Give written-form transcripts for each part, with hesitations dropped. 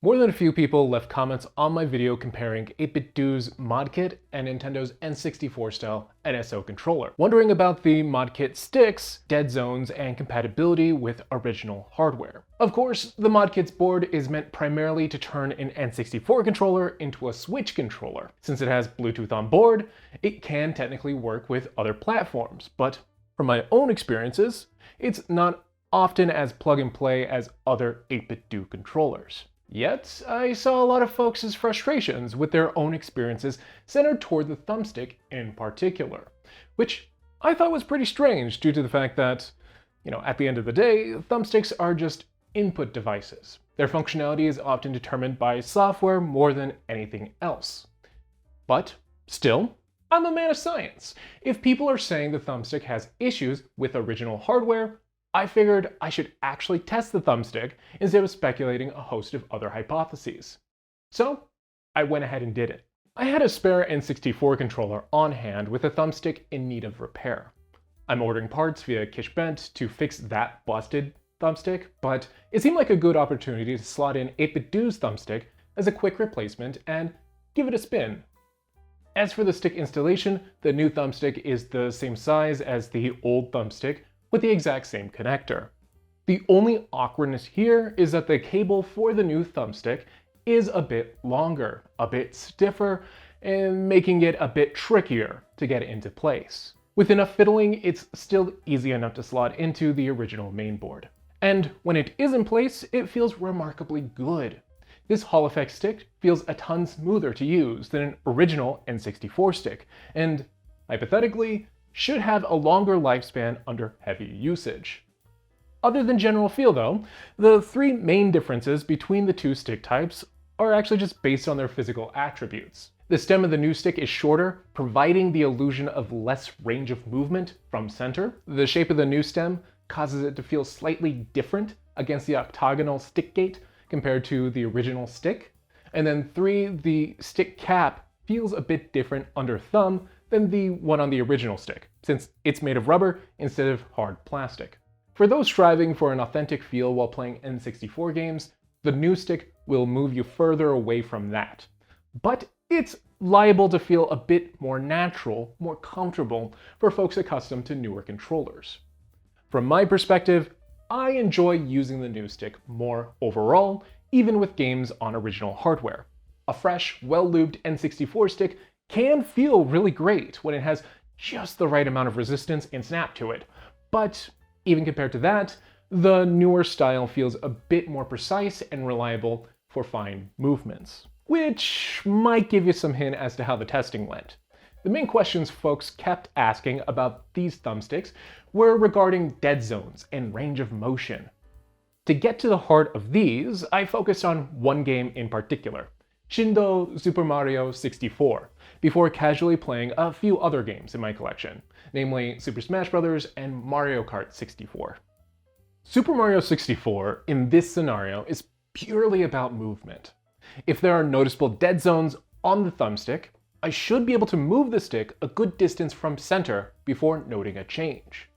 More than a few people left comments on my video comparing 8BitDo's mod kit and Nintendo's N64 style NSO controller, wondering about the mod kit sticks, dead zones, and compatibility with original hardware. Of course, the mod kit's board is meant primarily to turn an N64 controller into a Switch controller. Since it has Bluetooth on board, it can technically work with other platforms, but from my own experiences, it's not often as plug and play as other 8BitDo controllers. Yet, I saw a lot of folks' frustrations with their own experiences centered toward the thumbstick in particular, which I thought was pretty strange due to the fact that, at the end of the day, thumbsticks are just input devices. Their functionality is often determined by software more than anything else. But still, I'm a man of science. If people are saying the thumbstick has issues with original hardware, I figured I should actually test the thumbstick instead of speculating a host of other hypotheses. So I went ahead and did it. I had a spare N64 controller on hand with a thumbstick in need of repair. I'm ordering parts via Kishbent to fix that busted thumbstick, but it seemed like a good opportunity to slot in 8BitDo's thumbstick as a quick replacement and give it a spin. As for the stick installation, the new thumbstick is the same size as the old thumbstick, with the exact same connector. The only awkwardness here is that the cable for the new thumbstick is a bit longer, a bit stiffer, and making it a bit trickier to get into place. With enough fiddling, it's still easy enough to slot into the original mainboard. And when it is in place, it feels remarkably good. This Hall Effect stick feels a ton smoother to use than an original N64 stick, and hypothetically, should have a longer lifespan under heavy usage. Other than general feel though, the three main differences between the two stick types are actually just based on their physical attributes. The stem of the new stick is shorter, providing the illusion of less range of movement from center. The shape of the new stem causes it to feel slightly different against the octagonal stick gate compared to the original stick. And then 3, the stick cap feels a bit different under thumb than the one on the original stick, since it's made of rubber instead of hard plastic. For those striving for an authentic feel while playing N64 games, the new stick will move you further away from that. But it's liable to feel a bit more natural, more comfortable for folks accustomed to newer controllers. From my perspective, I enjoy using the new stick more overall, even with games on original hardware. A fresh, well-lubed N64 stick can feel really great when it has just the right amount of resistance and snap to it. But even compared to that, the newer style feels a bit more precise and reliable for fine movements, which might give you some hint as to how the testing went. The main questions folks kept asking about these thumbsticks were regarding dead zones and range of motion. To get to the heart of these, I focused on one game in particular, Shindo Super Mario 64, before casually playing a few other games in my collection, namely Super Smash Bros. And Mario Kart 64. Super Mario 64 in this scenario is purely about movement. If there are noticeable dead zones on the thumbstick, I should be able to move the stick a good distance from center before noting a change.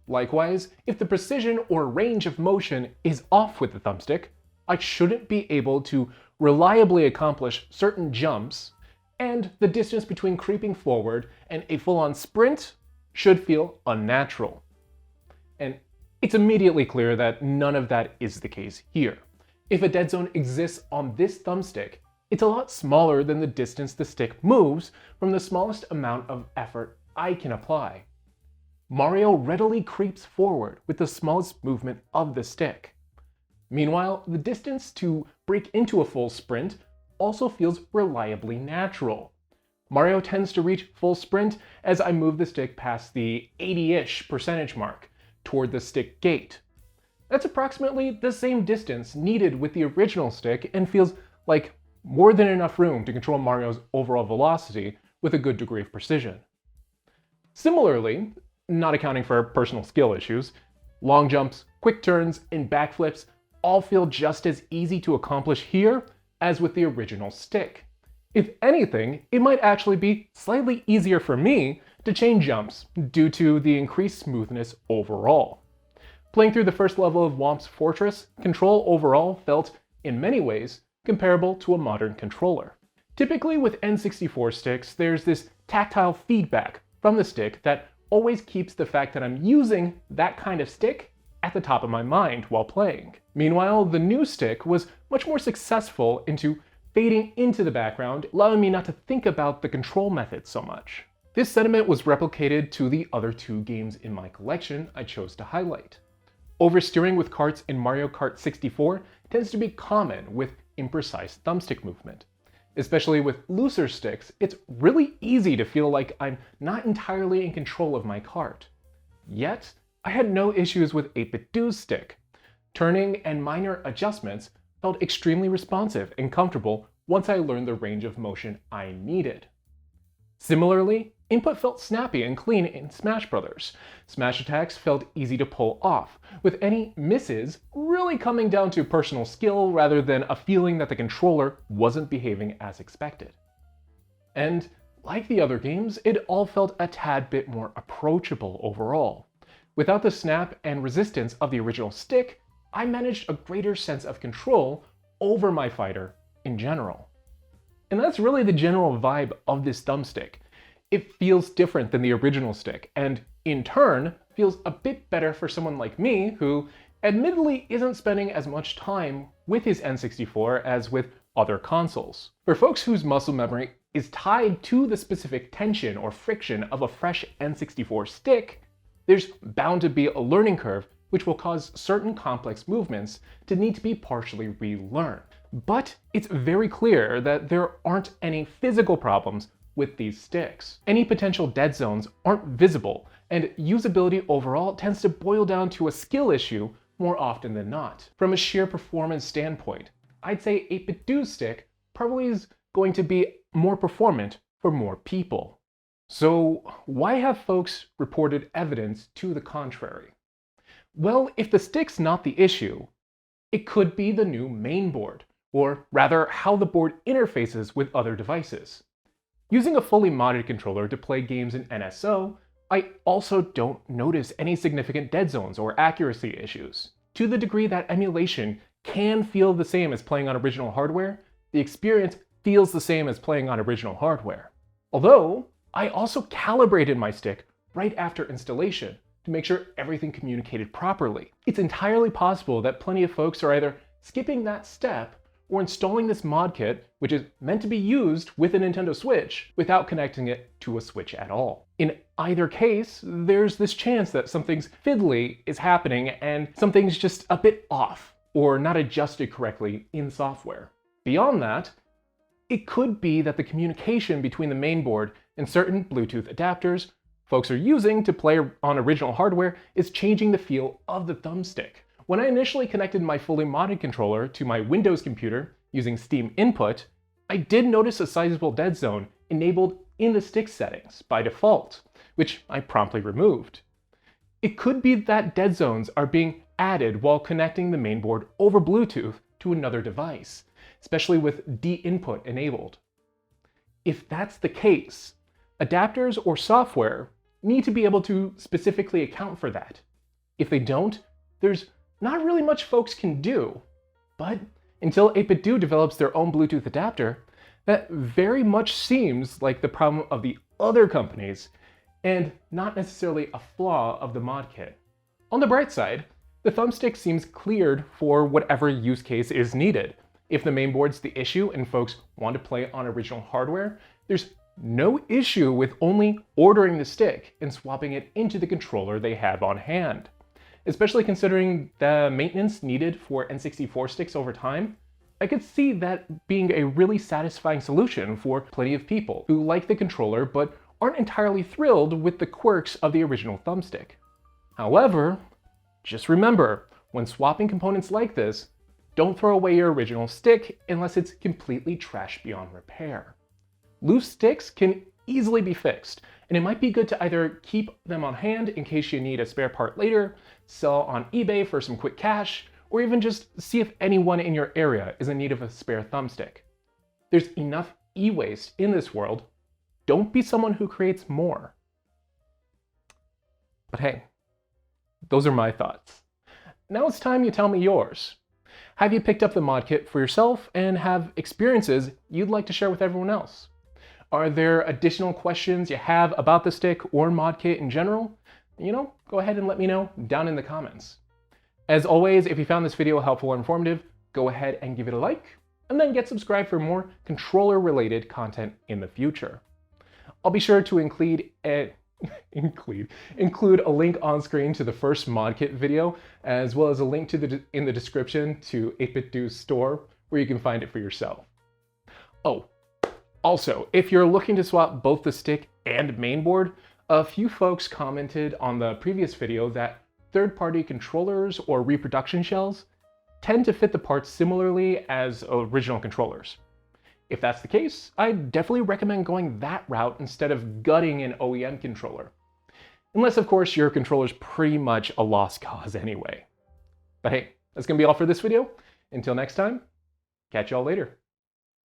Likewise, if the precision or range of motion is off with the thumbstick, I shouldn't be able to reliably accomplish certain jumps, and the distance between creeping forward and a full-on sprint should feel unnatural. And it's immediately clear that none of that is the case here. If a dead zone exists on this thumbstick, it's a lot smaller than the distance the stick moves from the smallest amount of effort I can apply. Mario readily creeps forward with the smallest movement of the stick. Meanwhile, the distance to break into a full sprint also feels reliably natural. Mario tends to reach full sprint as I move the stick past the 80-ish% mark toward the stick gate. That's approximately the same distance needed with the original stick and feels like more than enough room to control Mario's overall velocity with a good degree of precision. Similarly, not accounting for personal skill issues, long jumps, quick turns, and backflips all feel just as easy to accomplish here as with the original stick. If anything, it might actually be slightly easier for me to chain jumps due to the increased smoothness overall. Playing through the first level of Whomp's Fortress, control overall felt, in many ways, comparable to a modern controller. Typically with N64 sticks, there's this tactile feedback from the stick that always keeps the fact that I'm using that kind of stick at the top of my mind while playing. Meanwhile, the new stick was much more successful into fading into the background, allowing me not to think about the control method so much. This sentiment was replicated to the other two games in my collection I chose to highlight. Oversteering with carts in Mario Kart 64 tends to be common with imprecise thumbstick movement. Especially with looser sticks, it's really easy to feel like I'm not entirely in control of my cart. Yet, I had no issues with 8BitDo's stick. Turning and minor adjustments felt extremely responsive and comfortable once I learned the range of motion I needed. Similarly, input felt snappy and clean in Smash Bros. Smash attacks felt easy to pull off, with any misses really coming down to personal skill rather than a feeling that the controller wasn't behaving as expected. And like the other games, it all felt a tad bit more approachable overall. Without the snap and resistance of the original stick, I managed a greater sense of control over my fighter in general. And that's really the general vibe of this thumbstick. It feels different than the original stick, and in turn, feels a bit better for someone like me who admittedly isn't spending as much time with his N64 as with other consoles. For folks whose muscle memory is tied to the specific tension or friction of a fresh N64 stick, there's bound to be a learning curve which will cause certain complex movements to need to be partially relearned. But it's very clear that there aren't any physical problems with these sticks. Any potential dead zones aren't visible, and usability overall tends to boil down to a skill issue more often than not. From a sheer performance standpoint, I'd say 8BitDo's stick probably is going to be more performant for more people. So why have folks reported evidence to the contrary? Well, if the stick's not the issue, it could be the new mainboard, or rather how the board interfaces with other devices. Using a fully modded controller to play games in NSO, I also don't notice any significant dead zones or accuracy issues. To the degree that emulation can feel the same as playing on original hardware, the experience feels the same as playing on original hardware. Although, I also calibrated my stick right after installation to make sure everything communicated properly. It's entirely possible that plenty of folks are either skipping that step or installing this mod kit, which is meant to be used with a Nintendo Switch, without connecting it to a Switch at all. In either case, there's this chance that something's fiddly is happening and something's just a bit off, or not adjusted correctly in software. Beyond that, it could be that the communication between the mainboard and certain Bluetooth adapters folks are using to play on original hardware is changing the feel of the thumbstick. When I initially connected my fully modded controller to my Windows computer using Steam input, I did notice a sizable dead zone enabled in the stick settings by default, which I promptly removed. It could be that dead zones are being added while connecting the mainboard over Bluetooth to another device, especially with D-input enabled. If that's the case, adapters or software need to be able to specifically account for that. If they don't, there's not really much folks can do. But until 8BitDo develops their own Bluetooth adapter, that very much seems like the problem of the other companies and not necessarily a flaw of the mod kit. On the bright side, the thumbstick seems cleared for whatever use case is needed. If the mainboard's the issue and folks want to play on original hardware, there's no issue with only ordering the stick and swapping it into the controller they have on hand. Especially considering the maintenance needed for N64 sticks over time, I could see that being a really satisfying solution for plenty of people who like the controller but aren't entirely thrilled with the quirks of the original thumbstick. However, just remember, when swapping components like this, don't throw away your original stick unless it's completely trash beyond repair. Loose sticks can easily be fixed, and it might be good to either keep them on hand in case you need a spare part later, sell on eBay for some quick cash, or even just see if anyone in your area is in need of a spare thumbstick. There's enough e-waste in this world. Don't be someone who creates more. But hey, those are my thoughts. Now it's time you tell me yours. Have you picked up the mod kit for yourself and have experiences you'd like to share with everyone else? Are there additional questions you have about the stick or mod kit in general? Go ahead and let me know down in the comments. As always, if you found this video helpful or informative, go ahead and give it a like, and then get subscribed for more controller-related content in the future. I'll be sure to include a link on screen to the first mod kit video, as well as a link in the description to 8BitDo's store, where you can find it for yourself. Oh, also, if you're looking to swap both the stick and mainboard, a few folks commented on the previous video that third-party controllers or reproduction shells tend to fit the parts similarly as original controllers. If that's the case, I definitely recommend going that route instead of gutting an OEM controller. Unless, of course, your controller's pretty much a lost cause anyway. But hey, that's gonna be all for this video. Until next time, catch y'all later.